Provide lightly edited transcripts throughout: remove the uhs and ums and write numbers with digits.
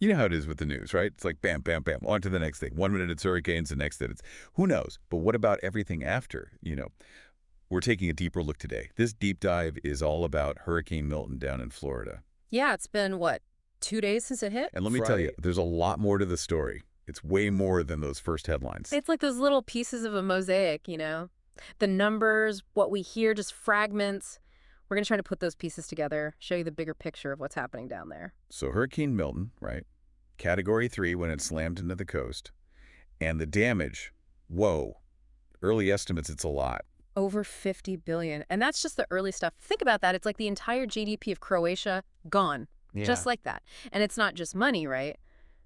You know how it is with the news, right? It's like bam, bam, bam, on to the next thing. 1 minute it's hurricanes, the next minute it's who knows. But what about everything after? We're taking a deeper look today. This deep dive is all about Hurricane Milton down in Florida. Yeah, it's been, what, 2 days since it hit? And let me tell you, there's a lot more to the story. It's way more than those first headlines. It's like those little pieces of a mosaic. The numbers, what we hear, just fragments. We're going to try to put those pieces together, show you the bigger picture of what's happening down there. So Hurricane Milton, right? Category 3 when it slammed into the coast. And the damage, whoa. Early estimates, it's a lot. Over 50 billion. And that's just the early stuff. Think about that. It's like the entire GDP of Croatia gone. Yeah. Just like that. And it's not just money, right?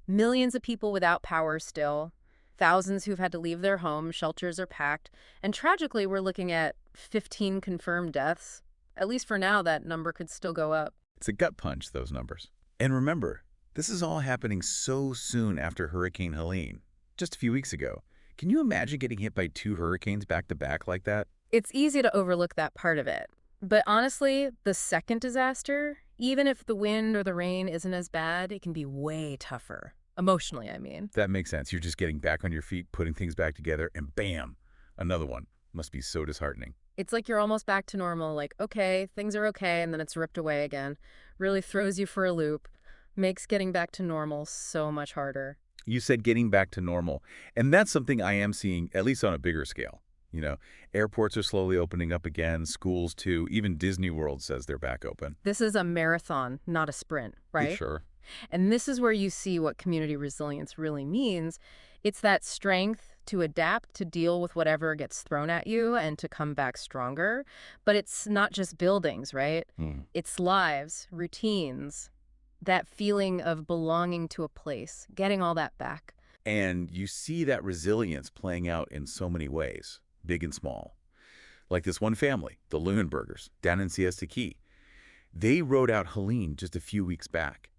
Millions of people without power still. Thousands who've had to leave their homes. Shelters are packed. And tragically, we're looking at 15 confirmed deaths. At least for now, that number could still go up. It's a gut punch, those numbers. And remember, this is all happening so soon after Hurricane Helene, just a few weeks ago. Can you imagine getting hit by 2 hurricanes back-to-back like that? It's easy to overlook that part of it. But honestly, the second disaster, even if the wind or the rain isn't as bad, it can be way tougher. Emotionally, I mean. That makes sense. You're just getting back on your feet, putting things back together, and bam, another one. Must be so disheartening. It's like you're almost back to normal, like, okay, things are okay, and then it's ripped away again. Really throws you for a loop. Makes getting back to normal so much harder. You said getting back to normal. And that's something I am seeing, at least on a bigger scale. Airports are slowly opening up again, schools too. Even Disney World says they're back open. This is a marathon, not a sprint, right? Sure. And this is where you see what community resilience really means. It's that strength to adapt, to deal with whatever gets thrown at you, and to come back stronger. But it's not just buildings, right? It's lives, routines, that feeling of belonging to a place, getting all that back. And you see that resilience playing out in so many ways, big and small. Like this one family, the Lunenbergers, down in Siesta Key. They rode out Helene just a few weeks back,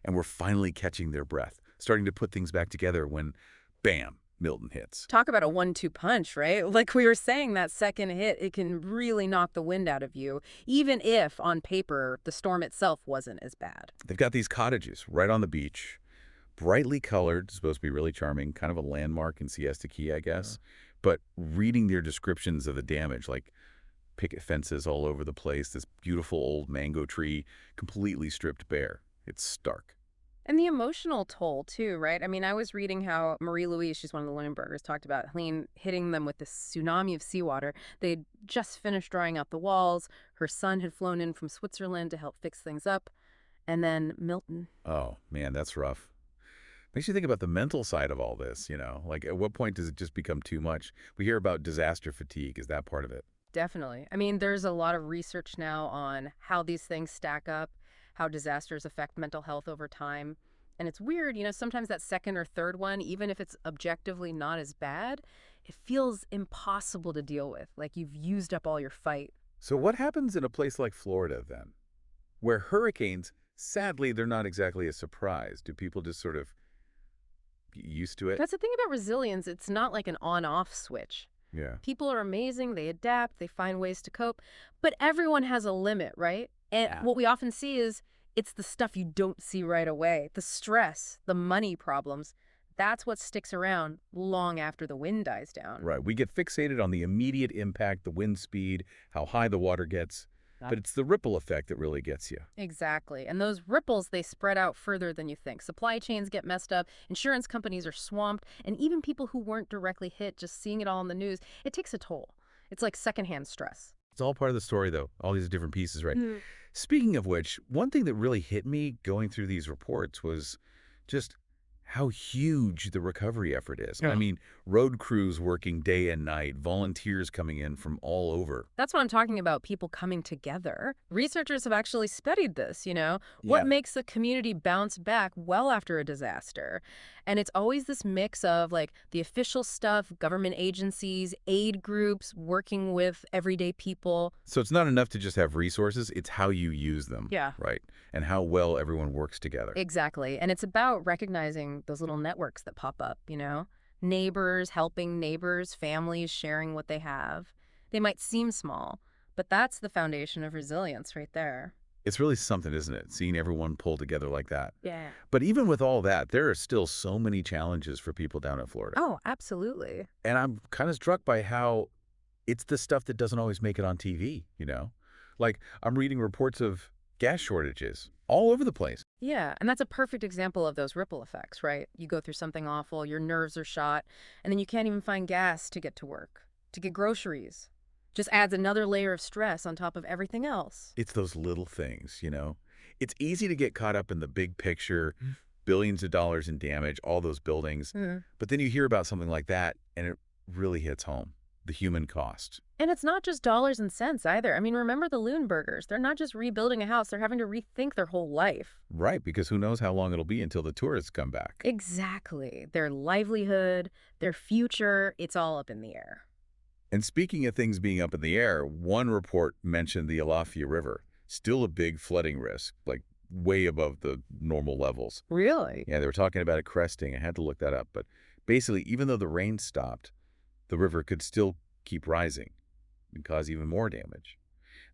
and were finally catching their breath, starting to put things back together when, bam, Milton hits. Talk about a 1-2 punch, right? Like we were saying, that second hit, it can really knock the wind out of you, even if, on paper, the storm itself wasn't as bad. They've got these cottages right on the beach, brightly colored, supposed to be really charming, kind of a landmark in Siesta Key, I guess. But reading their descriptions of the damage, like picket fences all over the place, this beautiful old mango tree completely stripped bare. It's stark. And the emotional toll, too, right? I mean, I was reading how Marie-Louise, she's one of the Lunenbergers, talked about Helene hitting them with this tsunami of seawater. They'd just finished drying out the walls. Her son had flown in from Switzerland to help fix things up. And then Milton. Oh, man, that's rough. Makes you think about the mental side of all this, Like, at what point does it just become too much? We hear about disaster fatigue. Is that part of it? Definitely. I mean, there's a lot of research now on how these things stack up, how disasters affect mental health over time. And it's weird, sometimes that second or third one, even if it's objectively not as bad, it feels impossible to deal with, like you've used up all your fight. So what happens in a place like Florida, then? Where hurricanes, sadly, they're not exactly a surprise. Do people just sort of get used to it? That's the thing about resilience. It's not like an on-off switch. Yeah. People are amazing. They adapt. They find ways to cope. But everyone has a limit, right? And what we often see is it's the stuff you don't see right away. The stress, the money problems. That's what sticks around long after the wind dies down. Right. We get fixated on the immediate impact, the wind speed, how high the water gets. But it's the ripple effect that really gets you. Exactly. And those ripples, they spread out further than you think. Supply chains get messed up, insurance companies are swamped, and even people who weren't directly hit, just seeing it all in the news, it takes a toll. It's like secondhand stress. It's all part of the story, though. All these different pieces, right? Speaking of which, one thing that really hit me going through these reports was just how huge the recovery effort is. I mean, road crews working day and night, volunteers coming in from all over. That's what I'm talking about, people coming together. Researchers have actually studied this, what makes a community bounce back well after a disaster. And it's always this mix of like the official stuff, government agencies, aid groups, working with everyday people. So it's not enough to just have resources, it's how you use them. Yeah. Right. And how well everyone works together. Exactly. And it's about recognizing those little networks that pop up, neighbors helping neighbors, families sharing what they have. They might seem small, but that's the foundation of resilience right there. It's really something, isn't it? Seeing everyone pull together like that. Yeah. But even with all that, there are still so many challenges for people down in Florida. Oh, absolutely. And I'm kind of struck by how it's the stuff that doesn't always make it on TV, you know? Like, I'm reading reports of gas shortages all over the place. Yeah, and that's a perfect example of those ripple effects, right? You go through something awful, your nerves are shot, and then you can't even find gas to get to work, to get groceries. Just adds another layer of stress on top of everything else. It's those little things, you know? It's easy to get caught up in the big picture, billions of dollars in damage, all those buildings. Mm. But then you hear about something like that, and it really hits home. The human cost. And it's not just dollars and cents either. I mean, remember the Loonbergers. They're not just rebuilding a house, they're having to rethink their whole life. Right, because who knows how long it'll be until the tourists come back. Exactly. Their livelihood, their future, it's all up in the air. And speaking of things being up in the air, one report mentioned the Alafia River. Still a big flooding risk, like way above the normal levels. Really? Yeah, they were talking about it cresting. I had to look that up. But basically, even though the rain stopped, the river could still keep rising and cause even more damage.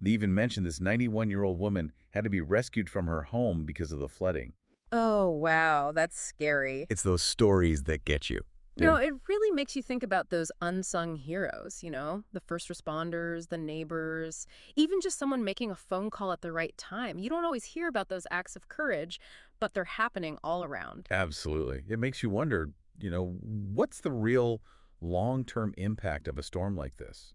They even mentioned this 91-year-old woman had to be rescued from her home because of the flooding. Oh, wow. That's scary. It's those stories that get you. It really makes you think about those unsung heroes, the first responders, the neighbors, even just someone making a phone call at the right time. You don't always hear about those acts of courage, but they're happening all around. Absolutely. It makes you wonder, what's the real long-term impact of a storm like this?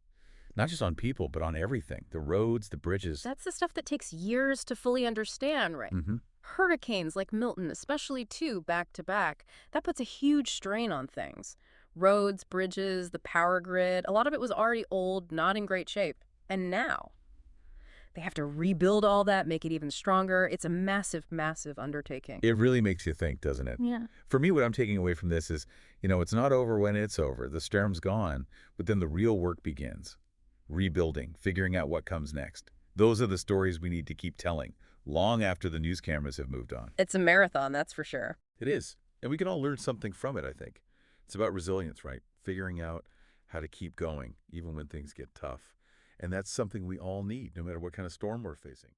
Not just on people, but on everything. The roads, the bridges. That's the stuff that takes years to fully understand, right? Hmm. Hurricanes like Milton, especially two back to back, that puts a huge strain on things. Roads, bridges, the power grid, a lot of it was already old, not in great shape. And now they have to rebuild all that, make it even stronger. It's a massive, massive undertaking. It really makes you think, doesn't it? Yeah. For me, what I'm taking away from this is, it's not over when it's over. The storm's gone, but then the real work begins. Rebuilding, figuring out what comes next. Those are the stories we need to keep telling, long after the news cameras have moved on. It's a marathon, that's for sure. It is. And we can all learn something from it, I think. It's about resilience, right? Figuring out how to keep going, even when things get tough. And that's something we all need, no matter what kind of storm we're facing.